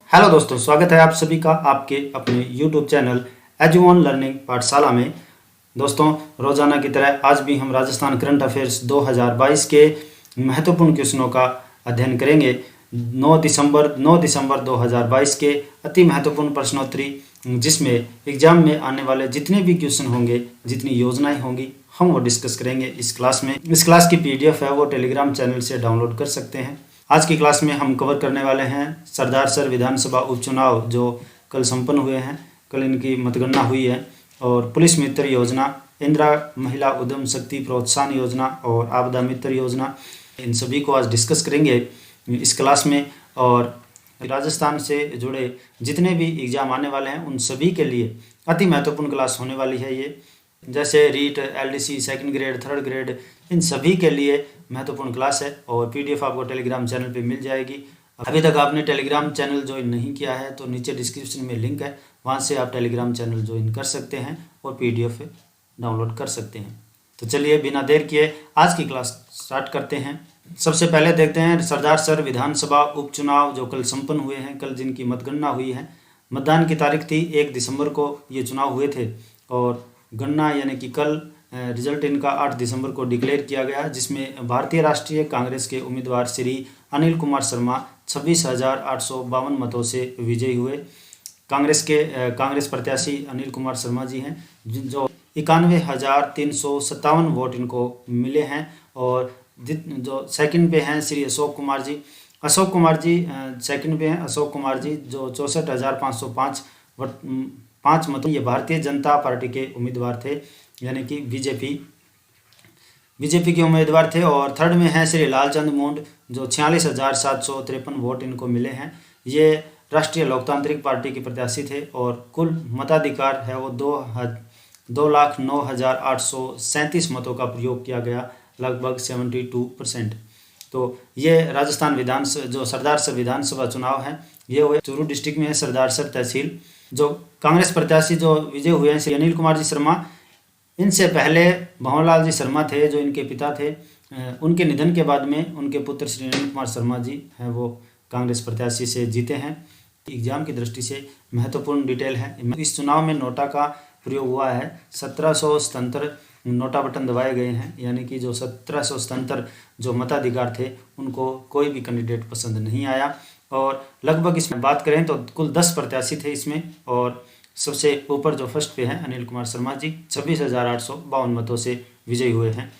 Hello दोस्तों, स्वागत है आप सभी का आपके अपने YouTube चैनल एजुवन लर्निंग पाठशाला में। दोस्तों, रोजाना की तरह आज भी हम राजस्थान करंट अफेयर्स 2022 के महत्वपूर्ण क्वेश्चनों का अध्ययन करेंगे। 9 दिसंबर 2022 के अति महत्वपूर्ण प्रश्नोत्तरी, जिसमें एग्जाम में आने वाले जितने भी क्वेश्चन होंगे, जितनी योजनाएं होंगी, हम वो डिस्कस करेंगे इस क्लास में। इस क्लास की PDF है वो टेलीग्राम चैनल से डाउनलोड कर सकते हैं। आज की क्लास में हम कवर करने वाले हैं सरदार सर विधानसभा उपचुनाव जो कल संपन्न हुए हैं। कल इनकी मतगणना हुई है। और पुलिस मित्र योजना, इंदिरा महिला उद्यम शक्ति प्रोत्साहन योजना और आपदा मित्र योजना, इन सभी को आज डिस्कस करेंगे इस क्लास में। और राजस्थान से जुड़े जितने भी एग्जाम आने वाले हैं उन सभी के लिए अति महत्वपूर्ण क्लास होने वाली है ये। जैसे REET, LDC, second grade, third grade, इन सभी के लिए महत्वपूर्ण क्लास है। और PDF आपको टेलीग्राम चैनल पे मिल जाएगी। अभी तक आपने टेलीग्राम चैनल ज्वाइन नहीं किया है तो नीचे डिस्क्रिप्शन में लिंक है, वहाँ से आप टेलीग्राम चैनल ज्वाइन कर सकते हैं और PDF डाउनलोड कर सकते हैं। तो चलिए बिना देर किए आज की क्लास स्टार्ट करते हैं। सबसे पहले देखते हैं सरदार सर विधानसभा उपचुनाव जो कल संपन्न हुए हैं, कल जिनकी मतगणना हुई है। मतदान की तारीख थी 1 दिसंबर को ये चुनाव हुए थे और गणना यानी कि कल रिजल्ट इनका 8 दिसंबर को डिक्लेयर किया गया, जिसमें भारतीय राष्ट्रीय कांग्रेस के उम्मीदवार श्री अनिल कुमार शर्मा 26,852 मतों से विजयी हुए। कांग्रेस प्रत्याशी अनिल कुमार शर्मा जी हैं, जो 91,357 वोट इनको मिले हैं। और जो सेकंड पे हैं श्री अशोक कुमार जी सेकंड पे हैं अशोक कुमार जी, जो 64,505 5 मतों। ये भारतीय जनता पार्टी के उम्मीदवार थे, यानी कि बीजेपी के उम्मीदवार थे। और थर्ड में हैं श्री लालचंद मुंड, जो 46,753 वोट इनको मिले हैं। ये राष्ट्रीय लोकतांत्रिक पार्टी के प्रत्याशी थे और कुल मताधिकार है वो 2,09,837 मतों का प्रयोग किया गया, लगभग 72%। तो ये राजस्थान जो सरदार सर विधानसभा चुनाव है, ये हुए चूरू डिस्ट्रिक्ट में है, सरदार सर तहसील। जो कांग्रेस प्रत्याशी जो विजय हुए हैं श्री अनिल कुमार जी शर्मा, इनसे पहले भंवरलाल जी शर्मा थे जो इनके पिता थे। उनके निधन के बाद में उनके पुत्र श्री अनिल कुमार शर्मा जी हैं वो कांग्रेस प्रत्याशी से जीते हैं। एग्जाम की दृष्टि से महत्वपूर्ण डिटेल है। इस चुनाव में नोटा का प्रयोग हुआ है। 1777 नोटा बटन दबाए गए हैं, यानी कि जो 1777 जो मताधिकार थे उनको कोई भी कैंडिडेट पसंद नहीं आया। और लगभग इसमें बात करें तो कुल 10 प्रत्याशी थे इसमें, और सबसे ऊपर जो फर्स्ट पे हैं अनिल कुमार शर्मा जी 26,852 मतों से विजयी हुए हैं।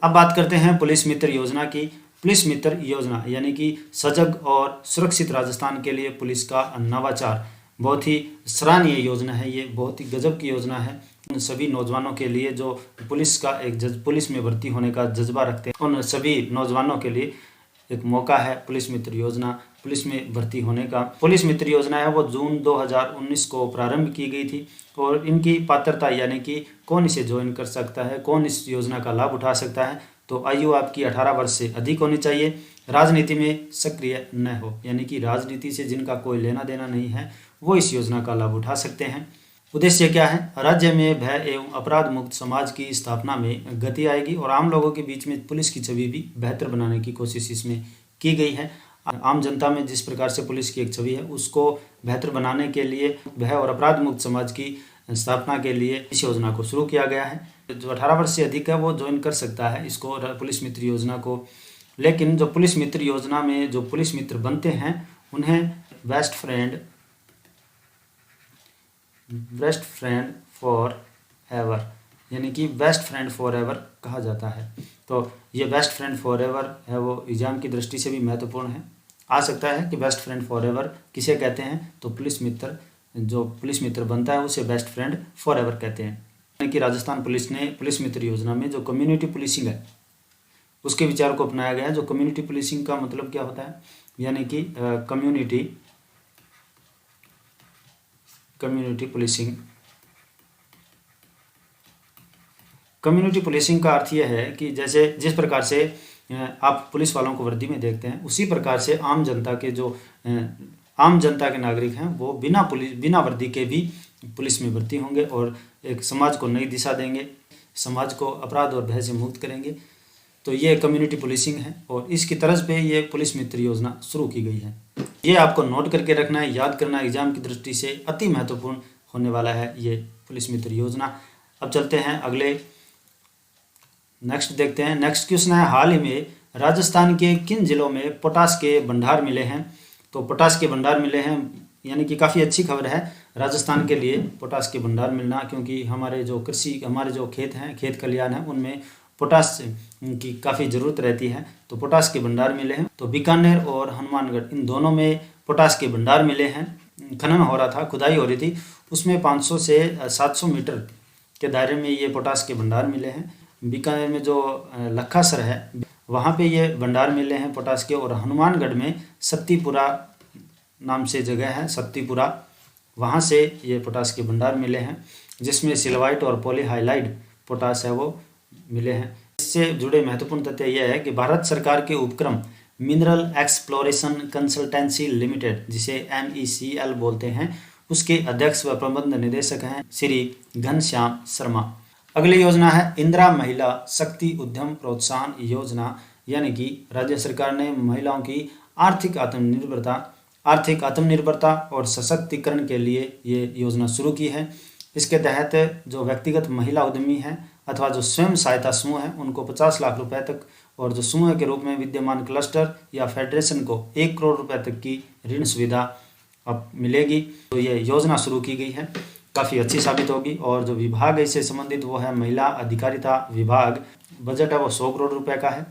अब बात करते हैं पुलिस मित्र योजना की। पुलिस मित्र योजना यानी कि सजग और सुरक्षित राजस्थान के लिए पुलिस का नवाचार, बहुत ही सराहनीय योजना है। ये बहुत ही गजब की योजना है उन सभी नौजवानों के लिए जो पुलिस में भर्ती होने का जज्बा रखते हैं। उन सभी नौजवानों के लिए एक मौका है पुलिस मित्र योजना, पुलिस में भर्ती होने का। पुलिस मित्र योजना है वो जून 2019 को प्रारंभ की गई थी। और इनकी पात्रता यानी कि कौन इसे ज्वाइन कर सकता है, कौन इस योजना का लाभ उठा सकता है, तो आयु आपकी 18 वर्ष से अधिक होनी चाहिए, राजनीति में सक्रिय न हो, यानी कि राजनीति से जिनका कोई लेना देना नहीं है वो इस योजना का लाभ उठा सकते हैं। उद्देश्य क्या है? राज्य में भय एवं अपराध मुक्त समाज की स्थापना में गति आएगी और आम लोगों के बीच में पुलिस की छवि भी बेहतर बनाने की कोशिश इसमें की गई है। आम जनता में जिस प्रकार से पुलिस की एक छवि है उसको बेहतर बनाने के लिए भय और अपराध मुक्त समाज की स्थापना के लिए इस योजना को शुरू किया गया है। जो 18 वर्ष से अधिक है वो ज्वाइन कर सकता है इसको, पुलिस मित्र योजना को। लेकिन जो पुलिस मित्र योजना में जो पुलिस मित्र बनते हैं उन्हें बेस्ट फ्रेंड फॉर एवर यानी कि बेस्ट फ्रेंड फॉर एवर कहा जाता है। तो ये बेस्ट फ्रेंड फॉर एवर है वो एग्जाम की दृष्टि से भी महत्वपूर्ण है। आ सकता है कि बेस्ट फ्रेंड फॉर एवर किसे कहते हैं, तो जो पुलिस मित्र बनता है उसे बेस्ट फ्रेंड फॉर एवर कहते हैं। यानी कि राजस्थान पुलिस ने पुलिस मित्र योजना में जो कम्युनिटी पुलिसिंग है उसके विचार को अपनाया गया है। जो कम्युनिटी पुलिसिंग का मतलब क्या होता है, यानी कि कम्युनिटी पुलिसिंग का अर्थ यह है कि जैसे जिस प्रकार से आप पुलिस वालों को वर्दी में देखते हैं, उसी प्रकार से आम जनता के नागरिक हैं वो बिना वर्दी के भी पुलिस में भर्ती होंगे और एक समाज को नई दिशा देंगे, समाज को अपराध और भय से मुक्त करेंगे। तो ये कम्युनिटी पुलिसिंग है और इसकी तर्ज पे ये पुलिस मित्र योजना शुरू की गई है। ये आपको नोट करके रखना है, याद करना है, एग्जाम की दृष्टि से अति महत्वपूर्ण होने वाला है ये पुलिस मित्र योजना। अब चलते हैं अगले, नेक्स्ट देखते हैं। नेक्स्ट क्वेश्चन है, हाल ही में राजस्थान के किन जिलों में पोटास के भंडार मिले हैं? तो पोटास के भंडार मिले हैं, यानी कि काफ़ी अच्छी खबर है राजस्थान के लिए पोटास के भंडार मिलना, क्योंकि हमारे जो कृषि, हमारे जो खेत हैं, खेत खलिहान हैं, उनमें पोटास की काफ़ी ज़रूरत रहती है। तो पोटास के भंडार मिले हैं। तो बीकानेर और हनुमानगढ़ इन दोनों में पोटास के भंडार मिले हैं। खनन हो रहा था, खुदाई हो रही थी, उसमें 500 से 700 मीटर के दायरे में ये पोटास के भंडार मिले हैं। बीकानेर में जो लखासर है वहाँ पे ये भंडार मिले हैं पोटास के। और हनुमानगढ़ में सत्तीपुरा नाम से जगह है, सत्तीपुरा, वहाँ से ये पोटास के भंडार मिले हैं, जिसमें सिल्वाइट और पॉलीहाइलाइड पोटास है वो मिले हैं। इससे जुड़े महत्वपूर्ण तथ्य यह है कि भारत सरकार के उपक्रम मिनरल एक्सप्लोरेशन कंसल्टेंसी लिमिटेड, जिसे MECL बोलते हैं, उसके अध्यक्ष व प्रबंध निदेशक हैं श्री घनश्याम शर्मा। अगली योजना है इंदिरा महिला शक्ति उद्यम प्रोत्साहन योजना, यानी कि राज्य सरकार ने महिलाओं की आर्थिक आत्मनिर्भरता और सशक्तिकरण के लिए ये योजना शुरू की है। इसके तहत जो व्यक्तिगत महिला उद्यमी हैं अथवा जो स्वयं सहायता समूह हैं उनको 50 लाख रुपए तक, और जो समूह के रूप में विद्यमान क्लस्टर या फेडरेशन को 1 करोड़ रुपए तक की ऋण सुविधा अब मिलेगी। तो ये योजना शुरू की गई है, काफ़ी अच्छी साबित होगी। और जो विभाग है इससे संबंधित वो है महिला अधिकारिता विभाग। बजट है वो 100 करोड़ रुपए का है,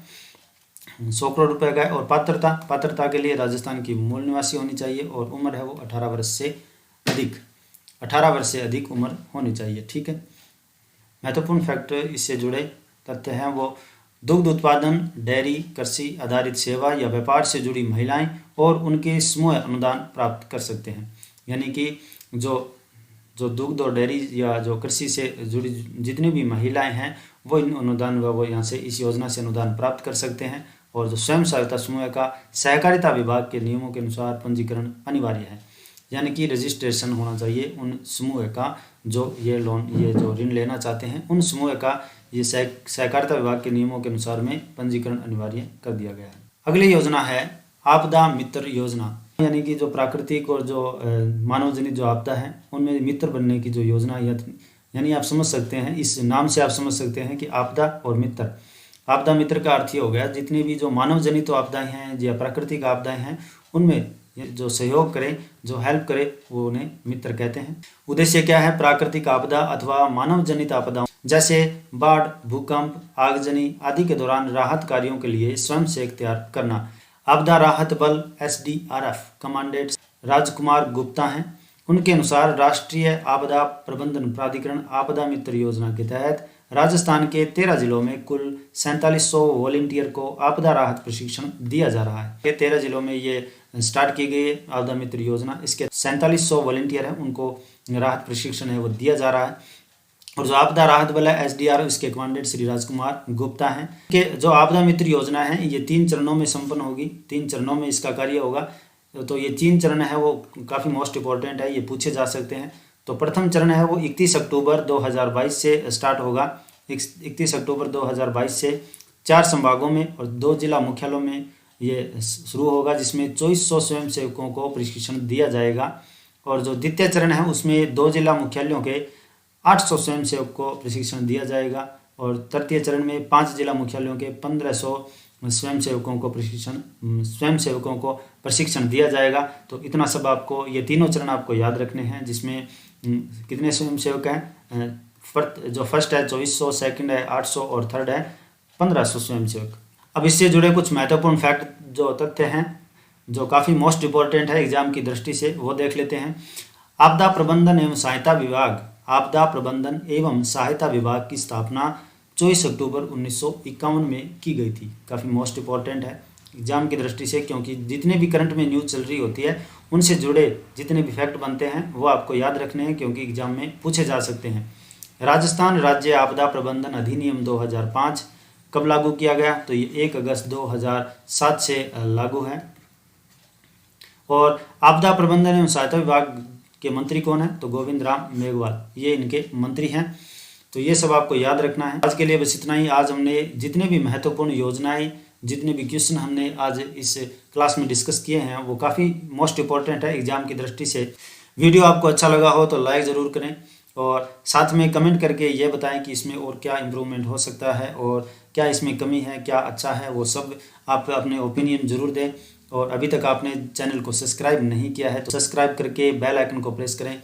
100 करोड़ रुपए का है। और पात्रता के लिए राजस्थान की मूल निवासी होनी चाहिए और उम्र है वो 18 वर्ष से अधिक उम्र होनी चाहिए। ठीक है। महत्वपूर्ण फैक्टर इससे जुड़े तथ्य हैं वो दुग्ध उत्पादन, डेयरी, कृषि आधारित सेवा या व्यापार से जुड़ी महिलाएं और उनके समूह अनुदान प्राप्त कर सकते हैं। यानी कि जो दुग्ध और डेयरी या जो कृषि से जुड़ी जितनी भी महिलाएं हैं वो इन अनुदान वो यहाँ से इस योजना से अनुदान प्राप्त कर सकते हैं। और जो स्वयं सहायता समूह का सहकारिता विभाग के नियमों के अनुसार पंजीकरण अनिवार्य है, यानी कि रजिस्ट्रेशन होना चाहिए उन समूह का जो ये जो ऋण लेना चाहते हैं, उन समूह का ये सहकारिता विभाग के नियमों के अनुसार में पंजीकरण अनिवार्य कर दिया गया है। अगली योजना है आपदा मित्र योजना, यानी कि जो प्राकृतिक और जो मानव जनित जो आपदा है उनमें मित्र बनने की जो योजना, यानी आप समझ सकते हैं, इस नाम से आप समझ सकते हैं कि आपदा और मित्र। आपदा मित्र का अर्थ ये हो गया जितनी भी जो मानव जनित आपदाएं हैं या प्राकृतिक आपदाएं हैं उनमें जो सहयोग करे, जो हेल्प करे, वो उन्हें मित्र कहते हैं। उद्देश्य क्या है? प्राकृतिक आपदा अथवा मानव जनित आपदाओं जैसे बाढ़, भूकंप, आगजनी आदि के दौरान राहत कार्यों के लिए स्वयं से तैयार करना। आपदा राहत बल SDRF कमांडेंट राजकुमार गुप्ता हैं। उनके अनुसार राष्ट्रीय आपदा प्रबंधन प्राधिकरण आपदा मित्र योजना के तहत राजस्थान के 13 जिलों में कुल 4700 वॉलंटियर को आपदा राहत प्रशिक्षण दिया जा रहा है। ये 13 जिलों में ये स्टार्ट की गई है आपदा मित्र योजना। इसके 4700 वॉलंटियर हैं, उनको राहत प्रशिक्षण है वो दिया जा रहा है। और जो आपदा राहत बल है SDRF, इसके कमांडेंट श्री राजकुमार गुप्ता हैं। कि जो आपदा मित्र योजना है ये 3 चरणों में संपन्न होगी, 3 चरणों में इसका कार्य होगा। तो ये 3 चरण है वो काफ़ी मोस्ट इंपॉर्टेंट है, ये पूछे जा सकते हैं। तो प्रथम चरण है वो 31 अक्टूबर 2022 से स्टार्ट होगा। 31 अक्टूबर 2022 से 4 संभागों में और 2 जिला मुख्यालयों में ये शुरू होगा, जिसमें 2400 स्वयंसेवकों को प्रशिक्षण दिया जाएगा। और जो द्वितीय चरण है उसमें 2 जिला मुख्यालयों के 800 स्वयंसेवक को प्रशिक्षण दिया जाएगा। और तृतीय चरण में 5 जिला मुख्यालयों के 1500 स्वयंसेवकों को प्रशिक्षण दिया जाएगा। तो इतना सब आपको, ये तीनों चरण आपको याद रखने हैं, जिसमें कितने स्वयंसेवक हैं? जो फर्स्ट है 2400, सेकंड है 800 और थर्ड है 1500 स्वयंसेवक। अब इससे जुड़े कुछ महत्वपूर्ण फैक्ट जो तथ्य हैं जो काफ़ी मोस्ट इंपॉर्टेंट है एग्जाम की दृष्टि से, वो देख लेते हैं। आपदा प्रबंधन एवं सहायता विभाग की स्थापना 24 अक्टूबर 1951 में की गई थी। काफ़ी मोस्ट इंपॉर्टेंट है एग्जाम की दृष्टि से, क्योंकि जितने भी करंट में न्यूज़ चल रही होती है उनसे जुड़े जितने भी फैक्ट बनते हैं वो आपको याद रखने हैं, क्योंकि एग्जाम में पूछे जा सकते हैं। राजस्थान राज्य आपदा प्रबंधन अधिनियम 2005 कब लागू किया गया? तो ये 1 अगस्त 2007 से लागू है। और आपदा प्रबंधन एवं सहायता विभाग के मंत्री कौन है? तो गोविंद राम मेघवाल, ये इनके मंत्री हैं। तो ये सब आपको याद रखना है। आज के लिए बस इतना ही। आज हमने जितने भी महत्वपूर्ण योजनाएं, जितने भी क्वेश्चन हमने आज इस क्लास में डिस्कस किए हैं वो काफ़ी मोस्ट इम्पॉर्टेंट है एग्जाम की दृष्टि से। वीडियो आपको अच्छा लगा हो तो लाइक ज़रूर करें और साथ में कमेंट करके ये बताएं कि इसमें और क्या इम्प्रूवमेंट हो सकता है और क्या इसमें कमी है, क्या अच्छा है, वो सब आप अपने ओपिनियन ज़रूर दें। और अभी तक आपने चैनल को सब्सक्राइब नहीं किया है तो सब्सक्राइब करके बेल आइकन को प्रेस करें।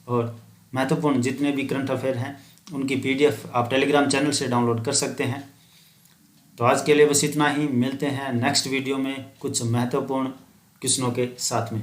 और महत्वपूर्ण जितने भी करंट अफेयर हैं उनकी PDF आप टेलीग्राम चैनल से डाउनलोड कर सकते हैं। तो आज के लिए बस इतना ही। मिलते हैं नेक्स्ट वीडियो में कुछ महत्वपूर्ण क्वेश्चनों के साथ में।